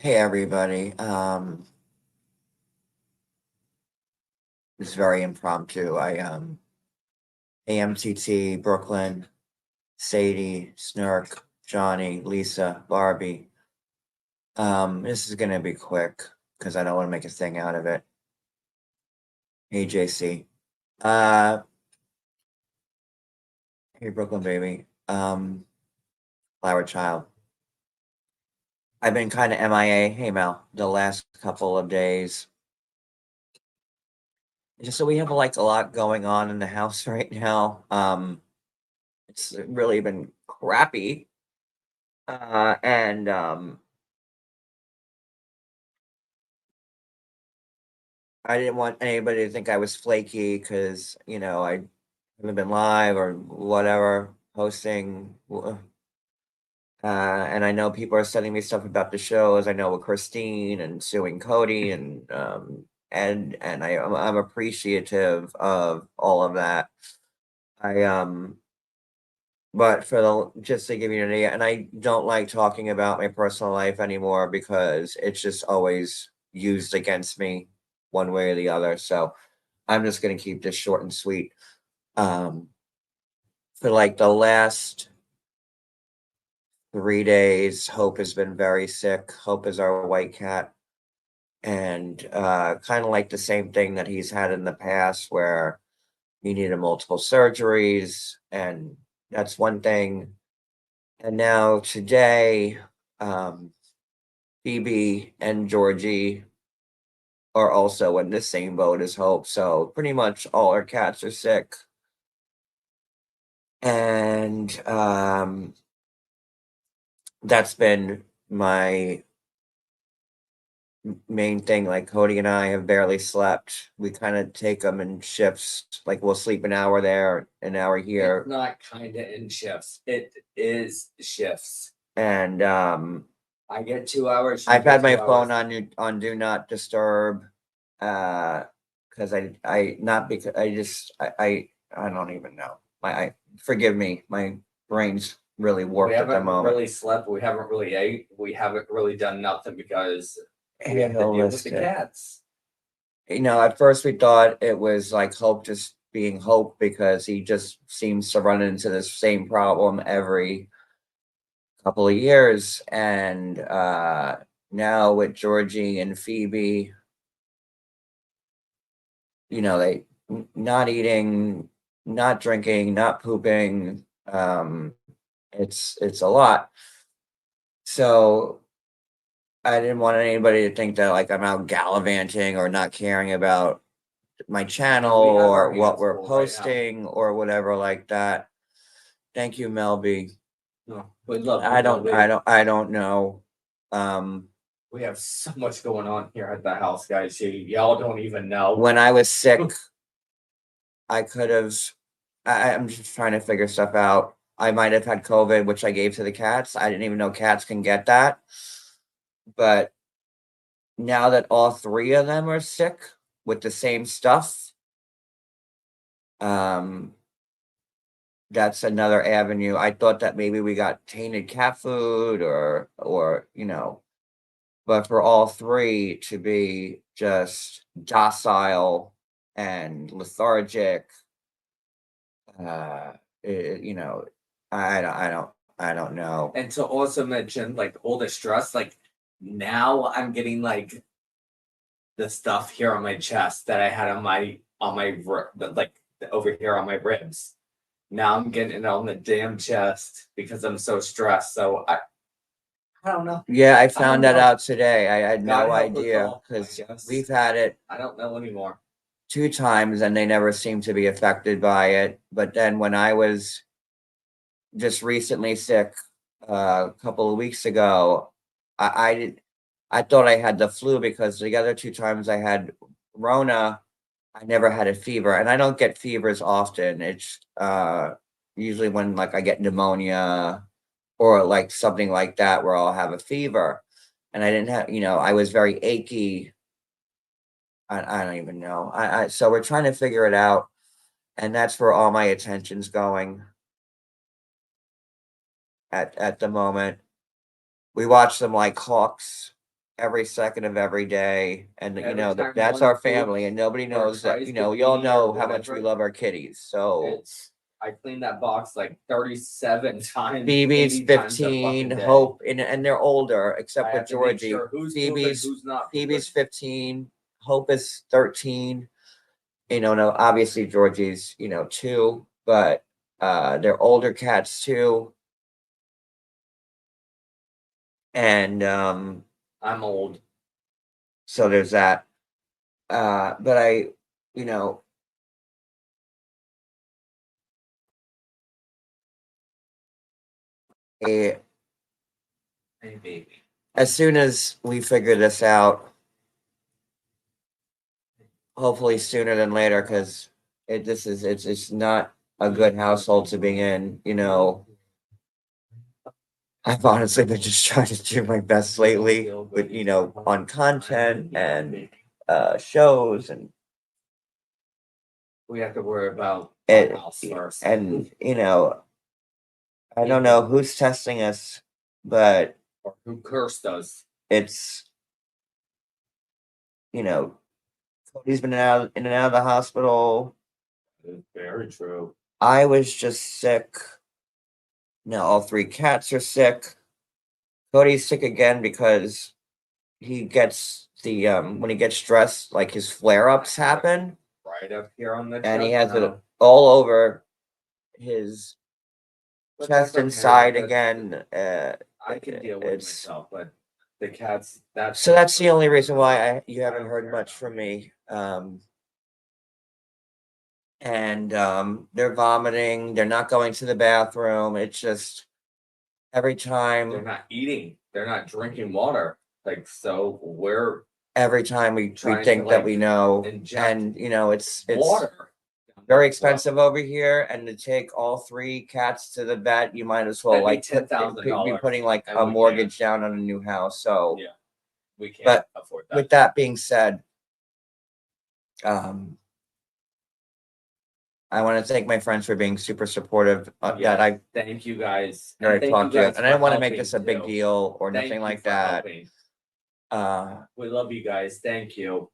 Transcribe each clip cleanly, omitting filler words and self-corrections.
Hey everybody. It's very impromptu. AMTT, Brooklyn, Sadie, Snark, Johnny, Lisa, Barbie. This is gonna be quick because I don't want to make a thing out of it. Hey JC. Uh hey Brooklyn baby. Flower Child. I've been kind of MIA, hey Mel, the last couple of days. Just so we have like a lot going on in the house right now. It's really been crappy. And I didn't want anybody to think I was flaky because, I haven't been live or whatever posting. And I know people are sending me stuff about the shows. I know with Christine and suing Cody and I'm appreciative of all of that. I But just to give you an idea, and I don't like talking about my personal life anymore because it's just always used against me one way or the other. So I'm just gonna keep this short and sweet. Um, for like the last 3 days, Hope has been very sick. Hope is our white cat, and kind of like the same thing that he's had in the past, where he needed multiple surgeries, and that's one thing. And now today, um, Phoebe and Georgie are also in the same boat as Hope. So pretty much all our cats are sick. And that's been my main thing. Like Cody and I have barely slept. We kind of take them in shifts. Like we'll sleep an hour there, an hour here. It's not kind of in shifts. It is shifts. And I get 2 hours. I've had my phone on do not disturb, because I not because I just I don't even know. I forgive me, my brain's really We warped at the haven't moment. really slept. We haven't really ate. We haven't really done nothing because we have to deal with the Holistic. cats. At first we thought it was like Hope just being Hope because he just seems to run into the same problem every couple of years, and now with Georgie and Phoebe, they not eating, not drinking, not pooping. It's a lot. So I didn't want anybody to think that like I'm out gallivanting or not caring about my channel or what we're posting or whatever like that. Thank you, Melby. No, we love. I don't know. We have so much going on here at the house, guys. Y'all don't even know. When I was sick, I could have. I'm just trying to figure stuff out. I might have had COVID, which I gave to the cats. I didn't even know cats can get that. But now that all three of them are sick with the same stuff, um, that's another avenue. I thought that maybe we got tainted cat food or but for all three to be just docile and lethargic, uh, you know, I don't know. And to also mention, like all the stress, like now I'm getting like the stuff here on my chest that I had like over here on my ribs. Now I'm getting it on the damn chest because I'm so stressed. So I don't know. Yeah, I found that out today. I had God no help us idea all, I because guess. we've had it I don't know anymore. 2 times and they never seemed to be affected by it. But then when I was just recently sick, a couple of weeks ago, I thought I had the flu because the other 2 times I had Rona, I never had a fever, and I don't get fevers often. It's usually when like I get pneumonia or like something like that where I'll have a fever. And I didn't have, I was very achy. I don't even know. So we're trying to figure it out, and that's where all my attention's going at the moment. We watch them like hawks every second of every day, and you Every know time that's one our family, poops and nobody or knows that. tries You to know, we all pee or know how much we whatever, love our kitties. So I clean that box like 37 times, Phoebe's 80 times a 15, fucking day. Hope, and they're older, I except with have to make Georgie. sure who's pooping, Phoebe's who's not Phoebe's pooping. 15, Hope is 13. You know, no, obviously Georgie's, 2, but they're older cats too. And I'm old. so there's that. But you know, eh, Hey, baby. as soon as we figure this out, hopefully sooner than later, because it's not a good household to be in. I've honestly been just trying to do my best lately with, on content and shows and We have to worry about our it, house first. and I don't know who's testing us, but Or who cursed us? it's Cody's been in and out of the hospital. It's very true. I was just sick. Now all 3 cats are sick. Cody's sick again because he gets the when he gets stressed, like his flare-ups happen, Right up here on the chest. and he has it all over his But chest that's okay, inside that's- again. I can deal with it's myself, but the cats. That's so that's the only reason why you haven't heard much from me. And they're vomiting. They're not going to the bathroom. It's just every They're time. not eating. They're not drinking water. Like so, we're Every time we trying to, think that like, we know, inject and it's water. very expensive over here, and to take all 3 cats to the vet, you might as well That'd be like be $10,000, putting like and a we mortgage down on a new house. So, Yeah, we can't but afford that. with that being said, I want to thank my friends for being super supportive. Yeah, That I thank you guys. already thank talked to, guys and I didn't for want to make helping this a big too. deal or Thank nothing you like for that. helping. Uh, We love you guys. Thank you.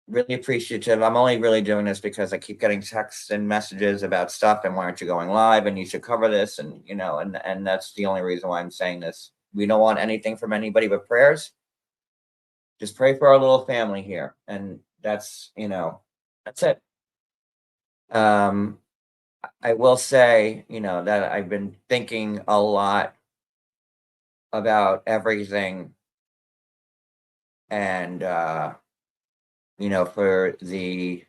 really appreciative. I'm only really doing this because I keep getting texts and messages about stuff, and why aren't you going live? And you should cover this, and and that's the only reason why I'm saying this. We don't want anything from anybody but prayers. Just pray for our little family here, and that's it. Um, I will say, that I've been thinking a lot about everything, and for the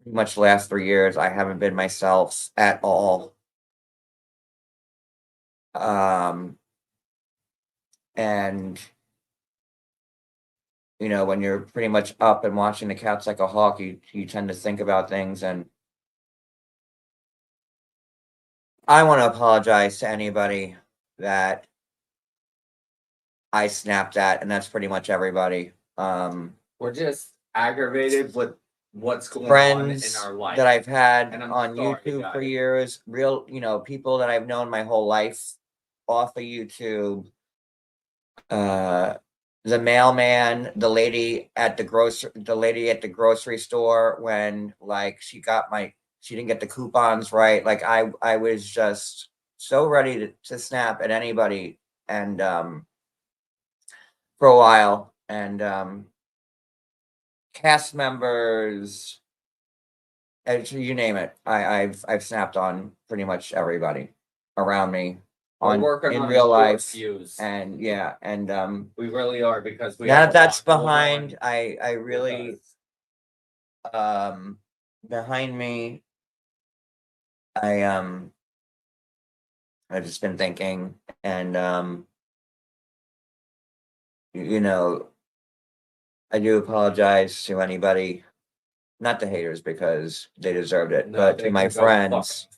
pretty much last 3 years, I haven't been myself at all. And when you're pretty much up and watching the cats like a hawk, you tend to think about things. And I want to apologize to anybody that I snapped at, and that's pretty much everybody. We're just aggravated with what's going on in Friends our life. that I've had And I'm on sorry, YouTube for guys. years, real, people that I've known my whole life off of YouTube. The mailman, the lady at the grocery store when like she didn't get the coupons right. Like I was just so ready to snap at anybody, and for a while, and cast members, and you name it. I've snapped on pretty much everybody around me We're working in on real short life. fuse. And yeah, and We really are, because we now have that that's a lot going behind, on I with really us. behind me, I I've just been thinking, and you know, I do apologize to anybody, not the haters because they deserved it, No, but they to my can go fuck friends.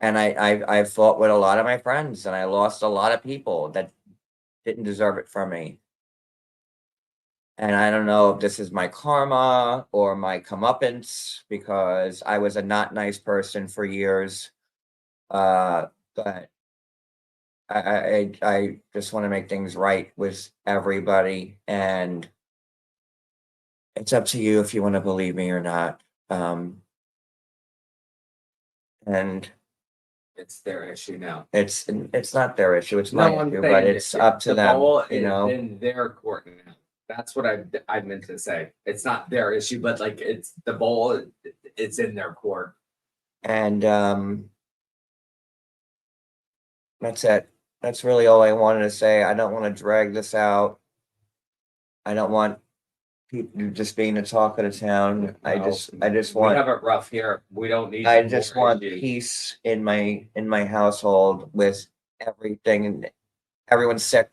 And I fought with a lot of my friends, and I lost a lot of people that didn't deserve it from me. And I don't know if this is my karma or my comeuppance, because I was a not nice person for years. But I just want to make things right with everybody, and it's up to you if you want to believe me or not. And It's their issue now. it's not their issue, it's my No, I'm issue, but saying it's up to the them, ball you is know? in their court now. That's what I meant to say. It's not their issue, but like it's the ball. It's in their court. And that's it. That's really all I wanted to say. I don't want to drag this out. I don't want people just being the talk of the town. I No, just we want have it rough here. We don't need. I just more want issues. peace in my household with everything, and everyone's sick.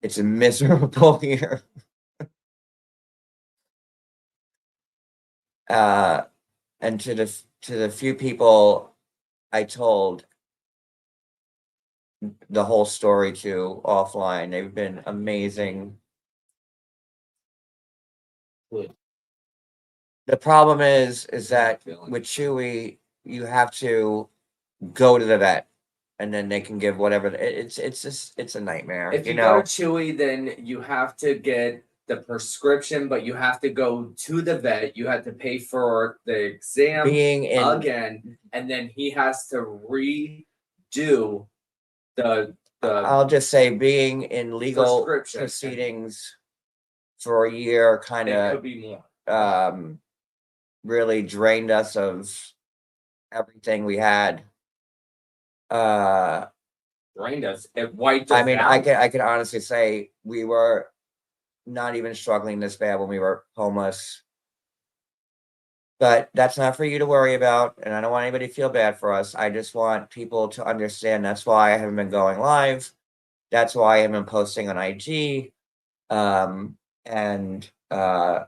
It's a miserable here. Uh, and to the few people I told the whole story to offline, they've been amazing. Good. The problem is that Feeling. with Chewy, you have to go to the vet, and then they can give whatever. It's just it's a nightmare. If You you go know, to Chewy, then you have to get the prescription, but you have to go to the vet. You have to pay for the exam being in again, and then he has to redo the I'll just say being in legal prescription. proceedings for a year kind It of could be more. really drained us of everything we had. Drained us. It wiped I us mean, out. I can honestly say we were not even struggling this bad when we were homeless. But that's not for you to worry about, and I don't want anybody to feel bad for us. I just want people to understand that's why I haven't been going live. That's why I haven't been posting on IG. And I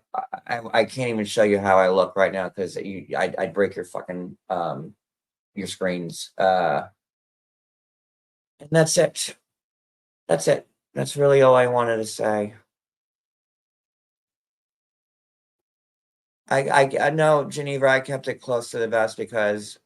can't even show you how I look right now because I'd break your fucking your screens. And that's it. That's it. That's really all I wanted to say. I know, Geneva, I kept it close to the vest because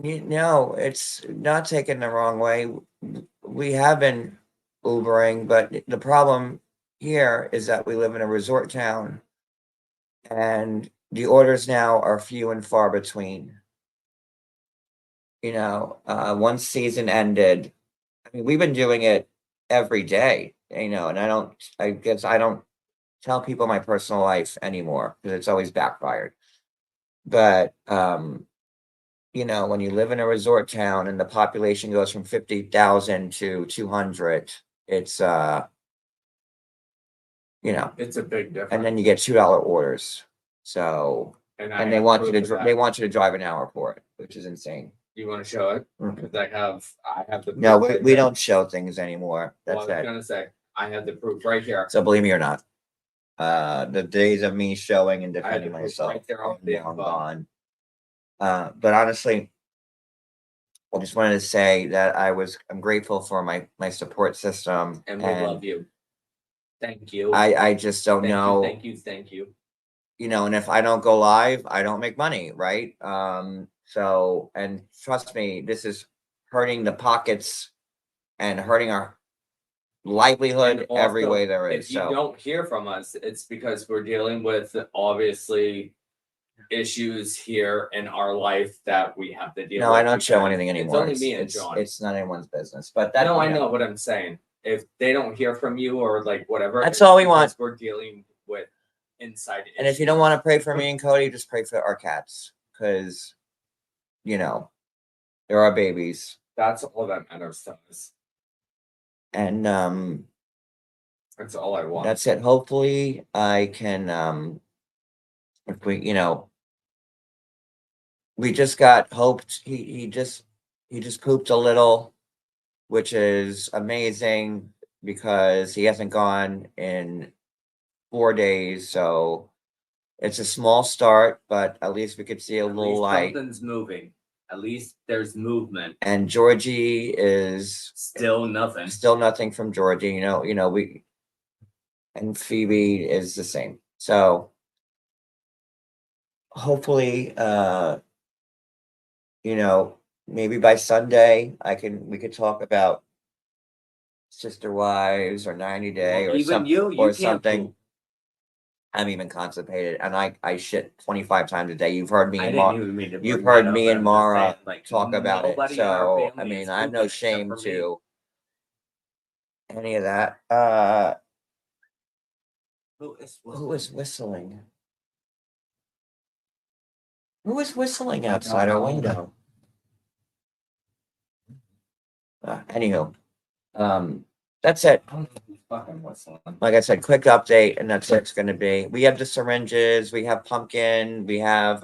you know, it's not taken the wrong way. We have been Ubering, but the problem here is that we live in a resort town and the orders now are few and far between. You know, once season ended, I mean, we've been doing it every day, you know, and I guess I don't tell people my personal life anymore because it's always backfired. But, you know, when you live in a resort town and the population goes from 50,000 to 200, it's, you know, It's a big difference. and then you get $2 orders. So, and they want you to they want you to drive an hour for it, which is insane. You want to show it? Mhm. Because I have the No, proof right we here. don't show things anymore. Well, That's I was it. gonna say I have the proof right here. So believe me or not, the days of me showing and I had the defending proof myself right there on are the long info. gone. But honestly, I just wanted to say that I'm grateful for my support system, And we love you. Thank you. I just don't Thank you. know, Thank you. Thank you. you know, and if I don't go live, I don't make money, right? So, and trust me, this is hurting the pockets and hurting our And livelihood every also, way there is. if you So, don't hear from us, it's because we're dealing with obviously issues here in our life that we have to deal no, with. I don't show because anything anymore. It's only me and John. It's not anyone's business. But that, No, I you know what I'm saying. If they don't hear from you or like whatever, That's it's all we because want. We're dealing with inside And if you don't want to pray for me and Cody, just pray for our cats because, you know, they're our babies. That's all that matters to us. And That's all I want. that's it. Hopefully I can if we, you know, we just got hoped he just pooped a little, which is amazing because he hasn't gone in 4 days. So it's a small start, but at least we could see a At little least light. something's moving. At least there's movement. And Georgie is Still nothing. still nothing from Georgie. You know, we and Phoebe is the same. So hopefully, you know, maybe by Sunday, we could talk about Sister Wives or 90 Day Well, or even you or can't something. poop. I'm even constipated and I shit 25 times a day. You've heard me I and didn't even mean to you've bring that heard up, me but and I'm just saying, Mara like, talk about it. nobody in our So I family mean, is I have no pooping except shame for me. to any of that. Who is Who is whistling? whistling? Who is whistling outside our window? Anywho, that's it. I don't know who's fucking whistling. Like I said, quick update, and that's what it's gonna be. We have the syringes, we have pumpkin, we have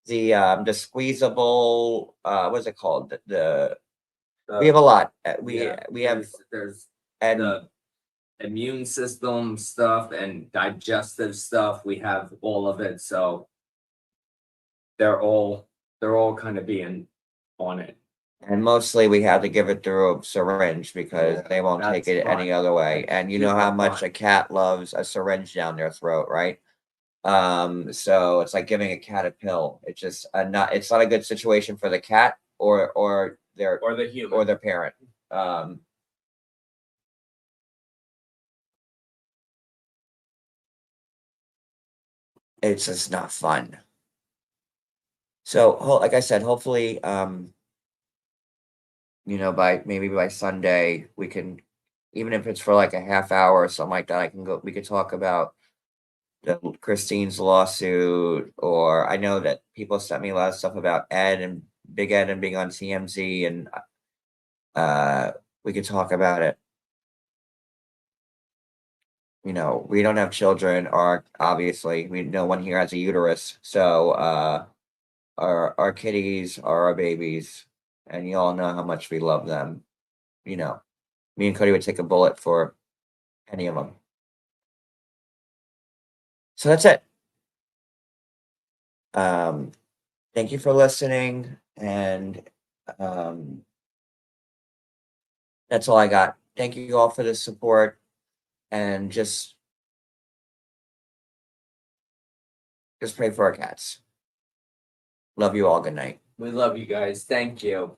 the squeezable what's it called? We have a lot. We have There's and the immune system stuff and digestive stuff. We have all of it, so they're all kind of being on it. and mostly we have to give it through a syringe because Yeah, they won't take that's it any fine. other way. That's And you know how super much fine. a cat loves a syringe down their throat, right? So it's like giving a cat a pill. It's not a good situation for the cat or their Or the human. parent. It's just not fun. So like I said, hopefully by maybe by Sunday we can, even if it's for like a half hour or something like that, we could talk about Christine's lawsuit, or I know that people sent me a lot of stuff about Ed and Big Ed and being on TMZ, and uh, we could talk about it. We don't have children, or obviously, no one here has a uterus, so our kitties are our babies, and you all know how much we love them. Me and Cody would take a bullet for any of them. So that's it. Um, Thank you for listening, and um, that's all I got. Thank you all for the support, and just pray for our cats. Love you all. Good night. We love you guys. Thank you.